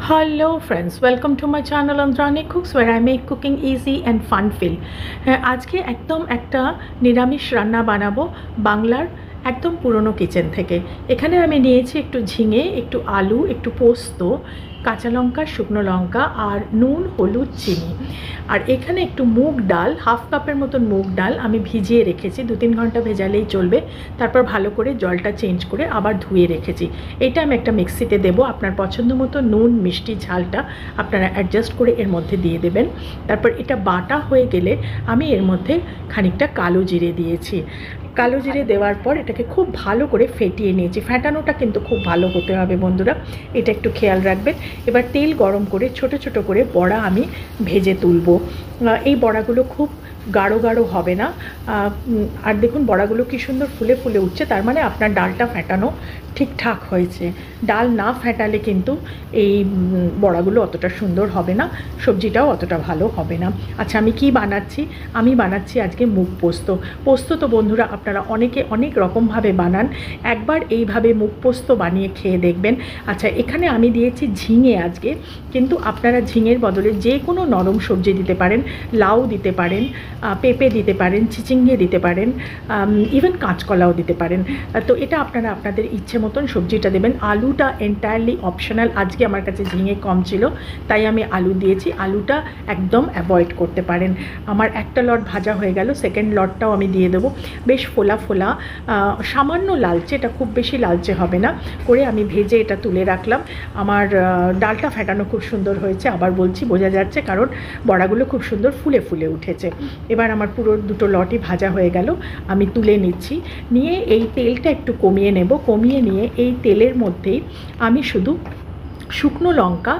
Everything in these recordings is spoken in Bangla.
Hello friends, welcome to my channel Andrani Cooks where I make cooking easy and fun feel. আজকে একদম একটা নিরামিষ রান্না বানাবো বাংলার একদম পুরনো কিচেন থেকে। এখানে আমি নিয়েছি একটু ঝিঙে, একটু আলু, একটু পোস্ত, কাঁচা লঙ্কা, শুকনো লঙ্কা আর নুন, হলুদ, চিনি। আর এখানে একটু মুগ ডাল, হাফ কাপের মতন মুগ ডাল আমি ভিজিয়ে রেখেছি, 2-3 ঘন্টা ভেজালেই চলবে। তারপর ভালো করে জলটা চেঞ্জ করে আবার ধুয়ে রেখেছি। এটা আমি একটা মিক্সিতে দেবো, আপনার পছন্দ মতো নুন, মিষ্টি, ঝালটা আপনারা অ্যাডজাস্ট করে এর মধ্যে দিয়ে দেবেন। তারপর এটা বাটা হয়ে গেলে আমি এর মধ্যে খানিকটা কালো জিরে দিয়েছি। কালো জিরে দেওয়ার পর এটাকে খুব ভালো করে ফেটিয়ে নিয়েছি। ফেটানোটা কিন্তু খুব ভালো হতে হবে বন্ধুরা, এটা একটু খেয়াল রাখবেন। এবার তেল গরম করে ছোট ছোট করে বড়া আমি ভেজে তুলব। এই বড়াগুলো খুব গাঢ় গাঢ় হবে না। আর দেখুন বড়াগুলো কি সুন্দর ফুলে ফুলে উঠছে, তার মানে আপনার ডালটা ফেটানো ঠিকঠাক হয়েছে। ডাল না ফেটালে কিন্তু এই বড়াগুলো অতটা সুন্দর হবে না, সবজিটাও অতটা ভালো হবে না। আচ্ছা, আমি কি বানাচ্ছি? আমি বানাচ্ছি আজকে মুগ পোস্ত। পোস্ত তো বন্ধুরা আপনারা অনেকে অনেক রকমভাবে বানান, একবার এইভাবে মুগ পোস্ত বানিয়ে খেয়ে দেখবেন। আচ্ছা, এখানে আমি দিয়েছি ঝিঙে আজকে, কিন্তু আপনারা ঝিঙের বদলে যে কোনো নরম সবজি দিতে পারেন। লাউ দিতে পারেন, পেঁপে দিতে পারেন, চিচিঙ্গে দিতে পারেন, ইভেন কাঁচকলাও দিতে পারেন। তো এটা আপনারা আপনাদের ইচ্ছে মতন সবজিটা দেবেন। আলুটা এন্টায়ারলি অপশনাল। আজকে আমার কাছে ঝিঙে কম ছিল তাই আমি আলু দিয়েছি, আলুটা একদম অ্যাভয়েড করতে পারেন। আমার একটা লট ভাজা হয়ে গেল, সেকেন্ড লটটাও আমি দিয়ে দেবো। বেশ ফোলা ফোলা, সামান্য লালচে, এটা খুব বেশি লালচে হবে না করে আমি ভেজে এটা তুলে রাখলাম। আমার ডালটা ফেটানো খুব সুন্দর হয়েছে, আবার বলছি, বোঝা যাচ্ছে কারণ বড়াগুলো খুব সুন্দর ফুলে ফুলে উঠেছে। এবার আমার পুরো দুটো লটই ভাজা হয়ে গেল, আমি তুলে নিচ্ছি। নিয়ে এই তেলটা একটু কমিয়ে নেব, কমিয়ে নিয়ে এই তেলের মধ্যেই আমি শুধু শুকনো লঙ্কা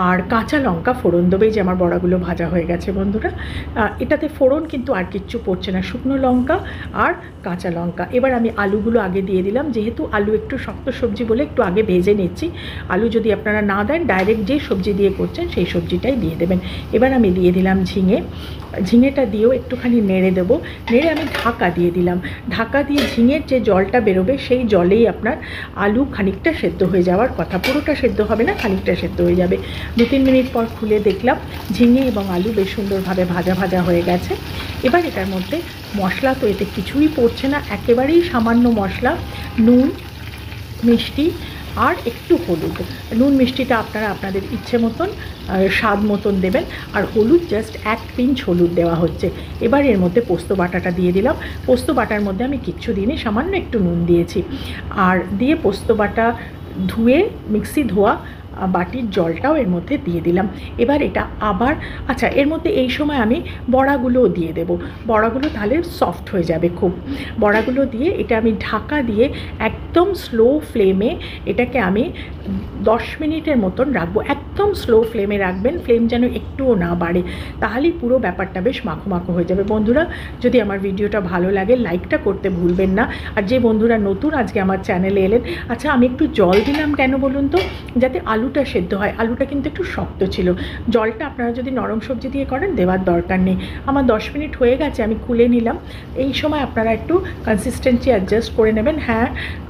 আর কাঁচা লঙ্কা ফোড়ন দেবে। যে আমার বড়াগুলো ভাজা হয়ে গেছে বন্ধুরা, এটাতে ফোড়ন কিন্তু আর কিচ্ছু পড়ছে না, শুকনো লঙ্কা আর কাঁচা লঙ্কা। এবার আমি আলুগুলো আগে দিয়ে দিলাম, যেহেতু আলু একটু শক্ত সবজি বলে একটু আগে ভেজে নিচ্ছি। আলু যদি আপনারা না দেন, ডাইরেক্ট যে সবজি দিয়ে করছেন সেই সবজিটাই দিয়ে দেবেন। এবার আমি দিয়ে দিলাম ঝিঙে, ঝিঙেটা দিয়েও একটুখানি নেড়ে দেবো। নেড়ে আমি ঢাকা দিয়ে দিলাম। ঢাকা দিয়ে ঝিঙের যে জলটা বেরোবে সেই জলেই আপনার আলু খানিকটা সেদ্ধ হয়ে যাওয়ার কথা, পুরোটা সেদ্ধ হবে না, খানিকটা সেদ্ধ হয়ে যাবে। 2-3 মিনিট পর খুলে দেখলাম ঝিঙে এবং আলু বেশ সুন্দরভাবে ভাজা ভাজা হয়ে গেছে। এবার এটার মধ্যে মশলা তো এতে কিছুই পড়ছে না, একেবারেই সামান্য মশলা, নুন, মিষ্টি আর একটু হলুদ। নুন মিষ্টিটা আপনারা আপনাদের ইচ্ছে মতন স্বাদ মতন দেবেন, আর হলুদ জাস্ট 1 পিঞ্চ হলুদ দেওয়া হচ্ছে। এবার এর মধ্যে পোস্ত বাটাটা দিয়ে দিলাম। পোস্ত বাটার মধ্যে আমি কিচ্ছু দিইনি, সামান্য একটু নুন দিয়েছি। আর দিয়ে পোস্ত বাটা ধুয়ে মিক্সি ধোয়া বাটির জলটাও এর মধ্যে দিয়ে দিলাম। এবার এটা আবার, আচ্ছা, এর মধ্যে এই সময় আমি বড়াগুলোও দিয়ে দেব। বড়াগুলো তাহলে সফট হয়ে যাবে খুব। বড়াগুলো দিয়ে এটা আমি ঢাকা দিয়ে একদম স্লো ফ্লেমে এটাকে আমি 10 মিনিটের মতন রাখবো। একদম স্লো ফ্লেমে রাখবেন, ফ্লেম যেন একটুও না বাড়ে, তাহলেই পুরো ব্যাপারটা বেশ মাখো মাখো হয়ে যাবে। বন্ধুরা, যদি আমার ভিডিওটা ভালো লাগে লাইকটা করতে ভুলবেন না। আর যে বন্ধুরা নতুন আজকে আমার চ্যানেলে এলেন, আচ্ছা, আমি একটু জল দিলাম কেন বলুন তো? যাতে আলুটা সেদ্ধ হয়। আলুটা কিন্তু একটু শক্ত ছিল। জলটা আপনারা যদি নরম সবজি দিয়ে করেন দেওয়ার দরকার নেই। আমার 10 মিনিট হয়ে গেছে, আমি খুলে নিলাম। এই সময় আপনারা একটু কনসিস্টেন্সি অ্যাডজাস্ট করে নেবেন। হ্যাঁ,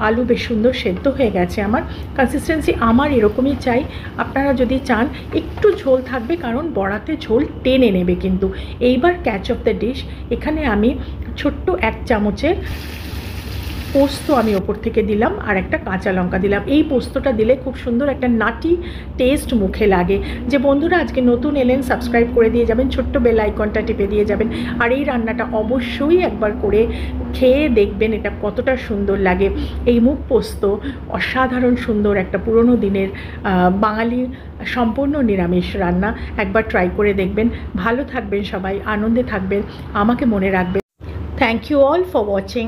আলু বেশ সুন্দর সেদ্ধ হয়ে গেছে। আমার কনসিস্টেন্সি আমার এরকমই চাই। আপনারা যদি চান একটু ঝোল থাকবে, কারণ বড়াতে ঝোল টেনে নেবে কিন্তু। এইবার ক্যাচ অফ দ্য ডিশ, এখানে আমি ছোট্ট 1 চামচের পোস্ত আমি ওপর থেকে দিলাম আর একটা কাঁচা লঙ্কা দিলাম। এই পোস্তটা দিলে খুব সুন্দর একটা নাটি টেস্ট মুখে লাগে। যে বন্ধুরা আজকে নতুন এলেন, সাবস্ক্রাইব করে দিয়ে যাবেন, ছোট্ট বেল আইকনটা টিপে দিয়ে যাবেন। আর এই রান্নাটা অবশ্যই একবার করে খেয়ে দেখবেন এটা কতটা সুন্দর লাগে। এই মুগ পোস্ত অসাধারণ সুন্দর একটা পুরনো দিনের বাঙালি সম্পূর্ণ নিরামিষ রান্না। একবার ট্রাই করে দেখবেন। ভালো থাকবেন সবাই, আনন্দে থাকবেন, আমাকে মনে রাখবেন। Thank you all for watching.